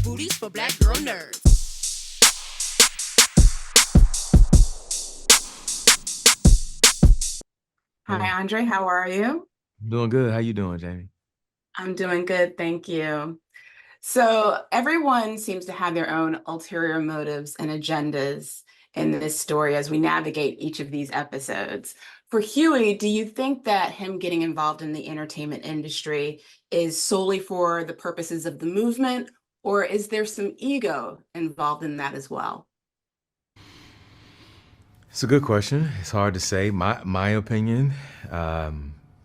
booties for black girl nerds. Hi, Hey, André. How are you? doing good. How you doing, Jamie? I'm doing good, thank you. So, everyone seems to have their own ulterior motives and agendas in this story as we navigate each of these episodes. For Huey, do you think that him getting involved in the entertainment industry is solely for the purposes of the movement, or is there some ego involved in that as well? It's a good question. It's hard to say. My opinion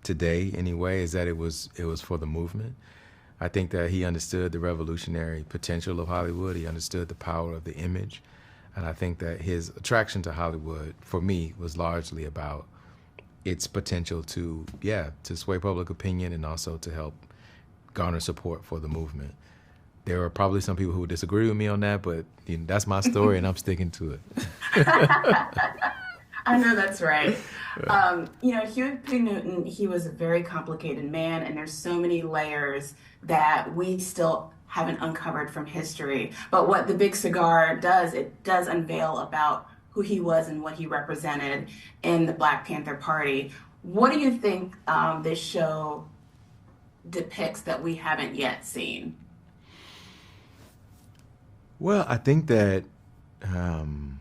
today, anyway, is that it was for the movement. I think that he understood the revolutionary potential of Hollywood. He understood the power of the image, and I think that his attraction to Hollywood, for me, was largely about its potential to, yeah, to sway public opinion and also to help garner support for the movement. There are probably some people who would disagree with me on that, but that's my story, and I'm sticking to it. I know that's right. Huey P. Newton, he was a very complicated man, and there's so many layers that we still haven't uncovered from history. But what the Big Cigar does, it does unveil about who he was and what he represented in the Black Panther Party. What do you think this show depicts that we haven't yet seen? Well, I think that um,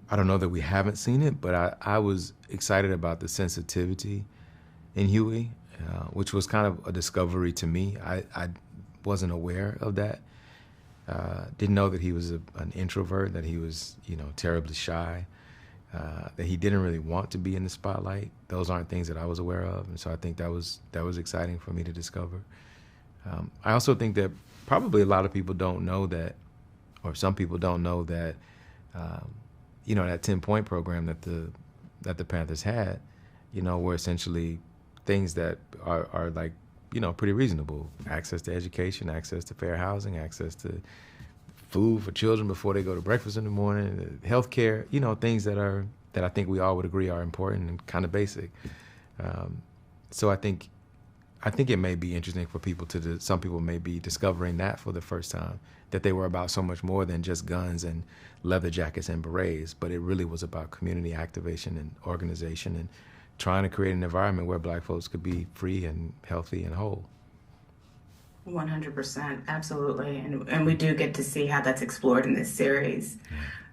I don't know that we haven't seen it, but I was excited about the sensitivity in Huey, which was kind of a discovery to me. I wasn't aware of that. Didn't know that he was an introvert, that he was, terribly shy, that he didn't really want to be in the spotlight. Those aren't things that I was aware of, and so I think that was exciting for me to discover. I also think that probably a lot of people don't know that, or some people don't know that, um, that 10-point program that the Panthers had, were essentially things that are like, pretty reasonable. Access to education, access to fair housing, access to food for children before they go to breakfast in the morning, health care, things that I think we all would agree are important and kind of basic. Um, so I think it may be interesting for people some people may be discovering that for the first time, that they were about so much more than just guns and leather jackets and berets, but it really was about community activation and organization and trying to create an environment where black folks could be free and healthy and whole. 100%, absolutely. And we do get to see how that's explored in this series.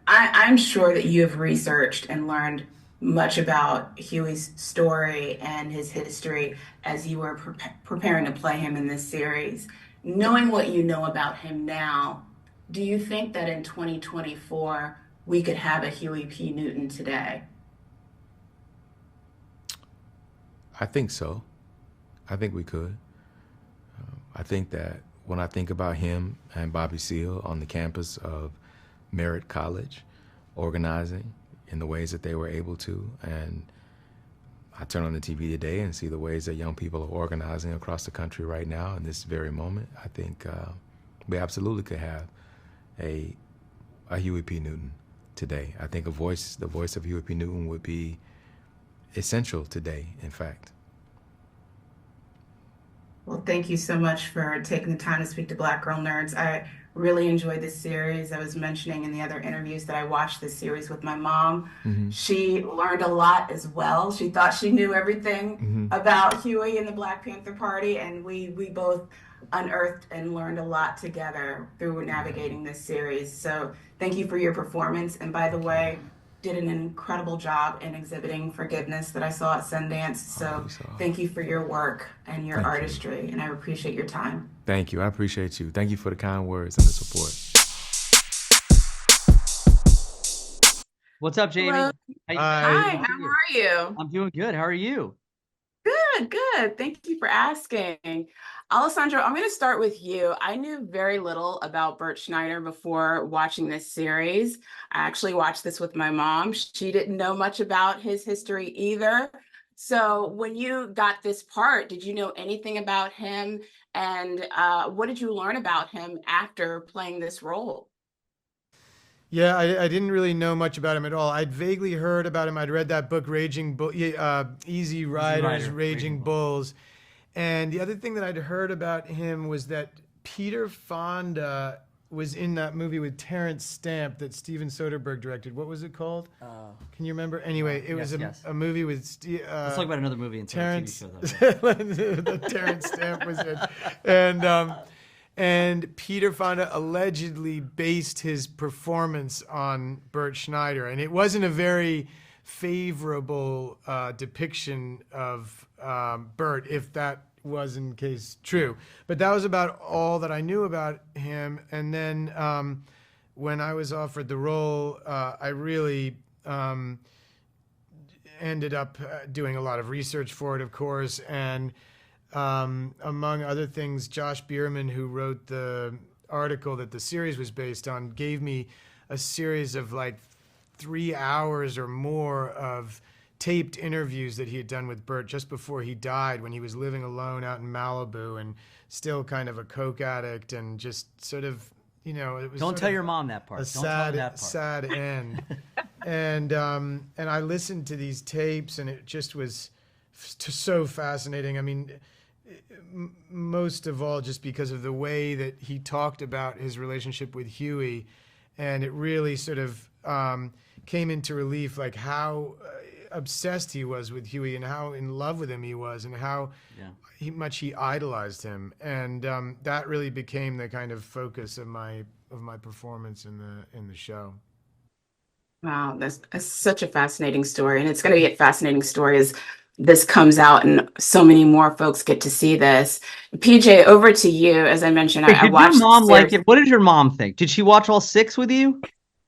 I'm sure that you have researched and learned much about Huey's story and his history as you were preparing to play him in this series. Knowing what you know about him now, do you think that in 2024 we could have a Huey P. Newton today? I think so. I think we could. I think that when I think about him and Bobby Seale on the campus of Merritt College, organizing in the ways that they were able to, and I turn on the TV today and see the ways that young people are organizing across the country right now in this very moment, I think we absolutely could have a Huey P. Newton today. I think the voice of Huey P. Newton would be essential today, in fact. Well, thank you so much for taking the time to speak to Black Girl Nerds. I really enjoyed this series. I was mentioning in the other interviews that I watched this series with my mom. Mm-hmm. She learned a lot as well. She thought she knew everything Mm-hmm. about Huey and the Black Panther Party, and we both unearthed and learned a lot together through navigating this series. So thank you for your performance. And by the Thank you. way, did an incredible job in exhibiting forgiveness that I saw at Sundance. Oh, So you saw. thank you for your work and your Thank you. artistry, and I appreciate your time. Thank you. I appreciate you. Thank you for the kind words and the support. What's up, Jamie? Hello. Good Hi, to how see you. are you? I'm doing good. How are you? Good, good. Thank you for asking. Alessandro, I'm going to start with you. I knew very little about Bert Schneider before watching this series. I actually watched this with my mom. She didn't know much about his history either. So when you got this part, did you know anything about him? And what did you learn about him after playing this role? Yeah, I didn't really know much about him at all. I'd vaguely heard about him. I'd read that book, Easy Easy Riders, Rider, Raging Raging Bull. Bulls. And the other thing that I'd heard about him was that Peter Fonda was in that movie with Terrence Stamp that Steven Soderbergh directed. What was it called? Can you remember? Anyway, it was a movie with Let's talk about another movie instead Terrence. of TV show. That Terrence Stamp was in, and Peter Fonda allegedly based his performance on Bert Schneider, and it wasn't a very favorable depiction of Bert, if that was in case true. But that was about all that I knew about him. And then when I was offered the role, I really ended up doing a lot of research for it, of course. And among other things, Josh Bearman, who wrote the article that the series was based on, gave me a series of like 3 hours or more of taped interviews that he had done with Bert just before he died, when he was living alone out in Malibu and still kind of a coke addict, and just sort of, it was. Don't tell your mom that part. A Don't tell her that part. sad end. and I listened to these tapes, and it just was so fascinating. I mean, most of all, just because of the way that he talked about his relationship with Huey, and it really sort of came into relief, like how obsessed he was with Huey and how in love with him he was, and how much he idolized him, and that really became the kind of focus of my performance in the show. Wow, that's such a fascinating story, and it's going to be a fascinating story as this comes out and so many more folks get to see this. PJ, over to you. As I mentioned, I watched. Did your mom like it? What did your mom think? Did she watch all 6 with you?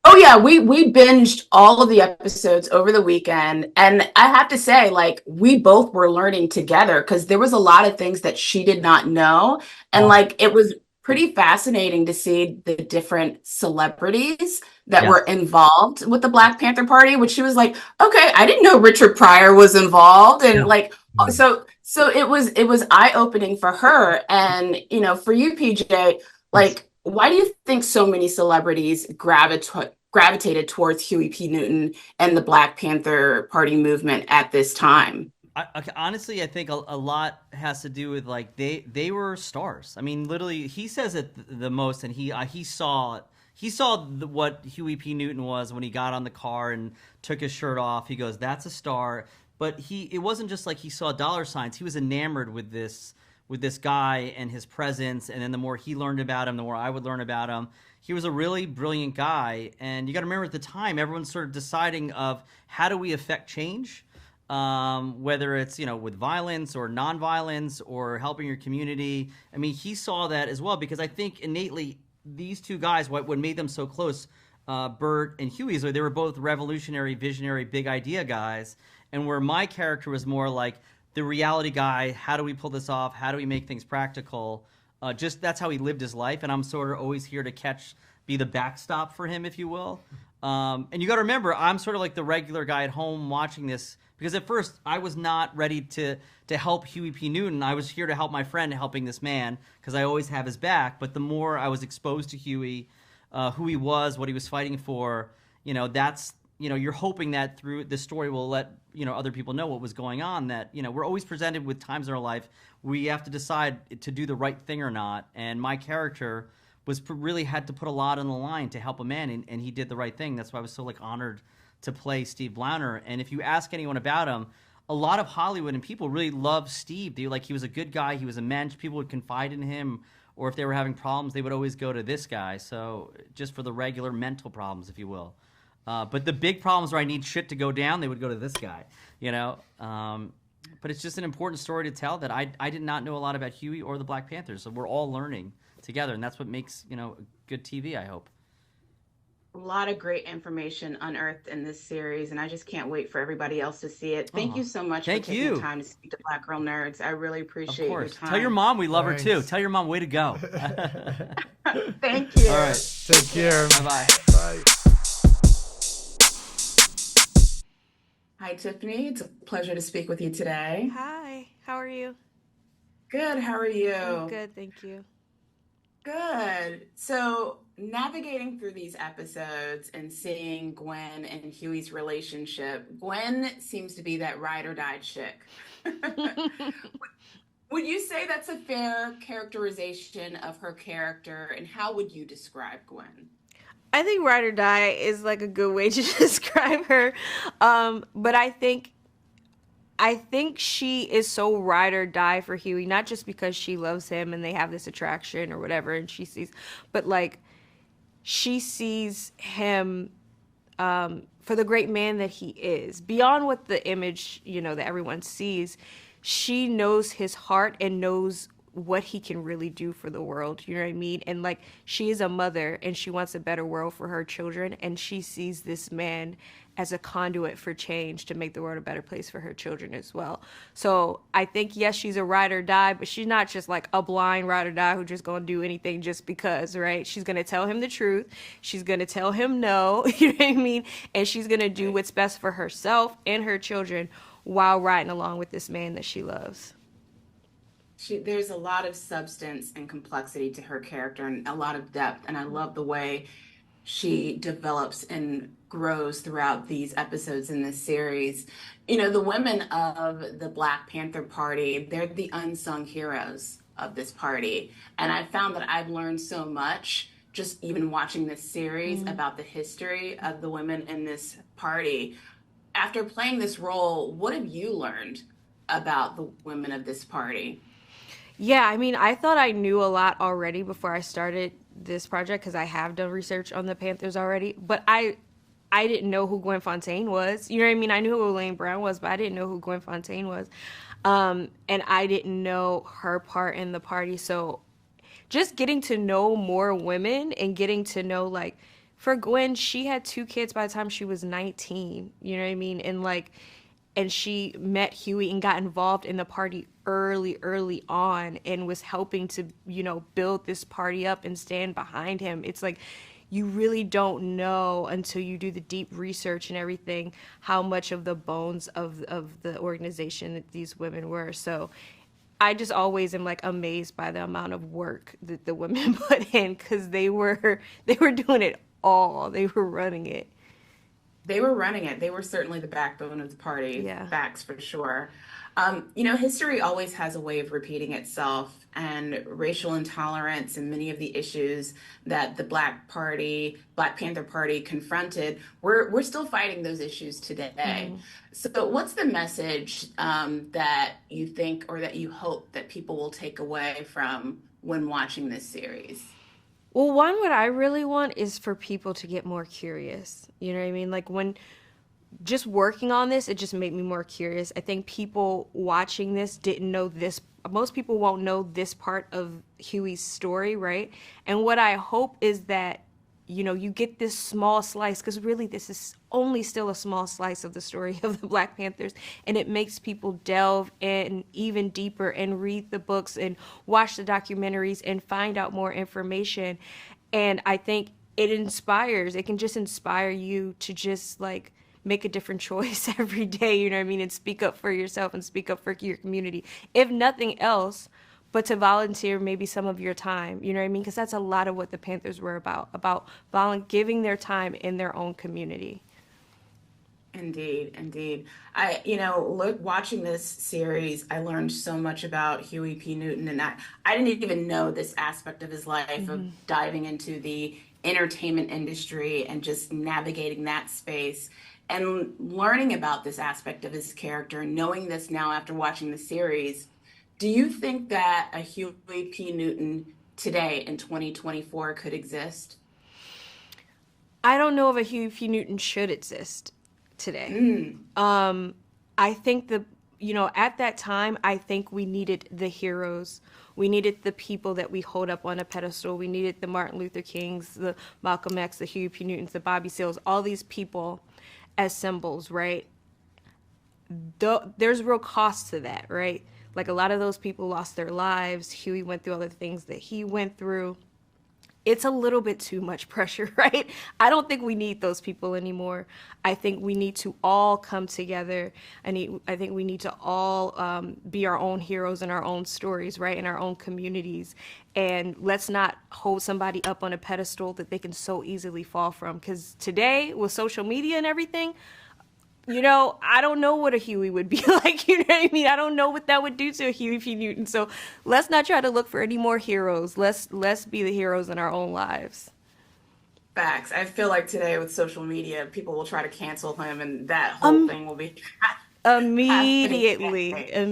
Oh yeah, we binged all of the episodes over the weekend, and I have to say, like, we both were learning together, because there was a lot of things that she did not know, and like it was pretty fascinating to see the different celebrities that were involved with the Black Panther Party, which she was like, okay, I didn't know Richard Pryor was involved, and so it was eye-opening for her, and for you, PJ, like, why do you think so many celebrities gravitated towards Huey P. Newton and the Black Panther Party movement at this time? Honestly, I think a lot has to do with, like, they were stars. I mean, literally, he says it the most, and he saw what Huey P. Newton was when he got on the car and took his shirt off. He goes, "That's a star." But it wasn't just like he saw dollar signs. He was enamored with this guy and his presence, and then the more he learned about him, the more I would learn about him. He was a really brilliant guy, and you got to remember, at the time, everyone's sort of deciding of how do we affect change, whether it's with violence or nonviolence or helping your community. I mean, he saw that as well, because I think innately these two guys, what made them so close, Bert and Huey, is they were both revolutionary, visionary, big idea guys, and where my character was more like the reality guy. How do we pull this off? How do we make things practical? Just that's how he lived his life, and I'm sort of always here to be the backstop for him, if you will. And you got to remember, I'm sort of like the regular guy at home watching this, because at first I was not ready to help Huey P. Newton. I was here to help my friend helping this man, because I always have his back. But the more I was exposed to Huey, who he was, what he was fighting for, that's you're hoping that through this story will let other people know what was going on, that we're always presented with times in our life we have to decide to do the right thing or not, and my character really had to put a lot on the line to help a man, and he did the right thing. That's why I was so honored to play Steve Blauner. And if you ask anyone about him, a lot of Hollywood and people really love Steve. He was a good guy, he was a mensch, people would confide in him, or if they were having problems they would always go to this guy, so just for the regular mental problems, if you will. But the big problems where I need shit to go down, they would go to this guy, But it's just an important story to tell, that I did not know a lot about Huey or the Black Panthers, so we're all learning together, and that's what makes, good TV, I hope. A lot of great information unearthed in this series, and I just can't wait for everybody else to see it. Thank you so much for taking the time to speak to Black Girl Nerds. I really appreciate your time. Tell your mom we love her too. Tell your mom, way to go. Thank you. All right. Take care. Bye-bye. Bye. Hi, Tiffany. It's a pleasure to speak with you today. Hi, how are you? Good. How are you? I'm good, thank you. Good. So, navigating through these episodes and seeing Gwen and Huey's relationship, Gwen seems to be that ride or die chick. Would you say that's a fair characterization of her character, and how would you describe Gwen? I think ride or die is like a good way to describe her. But I think she is so ride or die for Huey, not just because she loves him and they have this attraction or whatever, and she sees, but like she sees him for the great man that he is, beyond what the image, that everyone sees. She knows his heart and knows what he can really do for the world. You know what I mean? And like, she is a mother and she wants a better world for her children. And she sees this man as a conduit for change to make the world a better place for her children as well. So I think, yes, she's a ride or die, but she's not just like a blind ride or die who just gonna do anything just because, right? She's gonna tell him the truth. She's gonna tell him no, you know what I mean? And she's gonna do what's best for herself and her children while riding along with this man that she loves. There's a lot of substance and complexity to her character and a lot of depth, and I love the way she develops and grows throughout these episodes in this series. The women of the Black Panther Party, they're the unsung heroes of this party. And I found that I've learned so much just even watching this series about the history of the women in this party. After playing this role, what have you learned about the women of this party? Yeah, I mean, I thought I knew a lot already before I started this project because I have done research on the Panthers already, but I didn't know who Gwen Fontaine was. You know what I mean? I knew who Elaine Brown was, but I didn't know who Gwen Fontaine was. And I didn't know her part in the party. So just getting to know more women and getting to know, like, for Gwen, she had 2 kids by the time she was 19. You know what I mean? And she met Huey and got involved in the party early on and was helping to, build this party up and stand behind him. It's like, you really don't know until you do the deep research and everything how much of the bones of the organization that these women were. So I just always am like amazed by the amount of work that the women put in, because they were doing it all. They were running it. They were running it. They were certainly the backbone of the party, Yeah. facts for sure. History always has a way of repeating itself, and racial intolerance and many of the issues that the Black Panther Party confronted, we're still fighting those issues today. Mm-hmm. So, what's the message that you think or that you hope that people will take away from when watching this series? Well, one, what I really want is for people to get more curious. You know what I mean? Like, when just working on this, it just made me more curious. I think people watching this didn't know this. Most people won't know this part of Huey's story, right? And what I hope is that, you get this small slice, because really this is only still a small slice of the story of the Black Panthers. And it makes people delve in even deeper and read the books and watch the documentaries and find out more information. And I think it can just inspire you to just like make a different choice every day, you know what I mean? And speak up for yourself and speak up for your community. If nothing else, but to volunteer maybe some of your time, you know what I mean? Because that's a lot of what the Panthers were about giving their time in their own community. Indeed, indeed. Watching this series, I learned so much about Huey P. Newton, and I didn't even know this aspect of his life of diving into the entertainment industry and just navigating that space and learning about this aspect of his character and knowing this now after watching the series. Do you think that a Huey P. Newton today in 2024 could exist? I don't know if a Huey P. Newton should exist today. I think at that time, I think we needed the heroes. We needed the people that we hold up on a pedestal. We needed the Martin Luther Kings, the Malcolm X, the Huey P. Newtons, the Bobby Seals, all these people as symbols, right? There's real cost to that, right? Like, a lot of those people lost their lives. Huey went through all the things that he went through. It's a little bit too much pressure, right? I don't think we need those people anymore. I think we need to all come together. I think we need to all be our own heroes in our own stories, right? In our own communities. And let's not hold somebody up on a pedestal that they can so easily fall from. Because today, with social media and everything, you know, I don't know what a Huey would be like. You know what I mean? I don't know what that would do to a Huey P. Newton. So let's not try to look for any more heroes. Let's be the heroes in our own lives. Facts. I feel like today with social media, people will try to cancel him, and that whole thing will be Immediately. Yeah.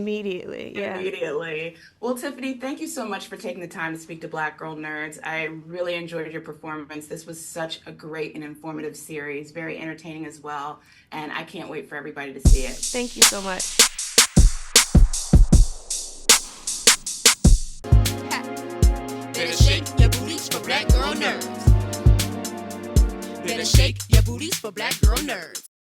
Immediately. Well, Tiffany, thank you so much for taking the time to speak to Black Girl Nerds. I really enjoyed your performance. This was such a great and informative series, very entertaining as well, and I can't wait for everybody to see it. Thank you so much. Better shake your booties for Black Girl Nerds. Better shake your booties for Black Girl Nerds.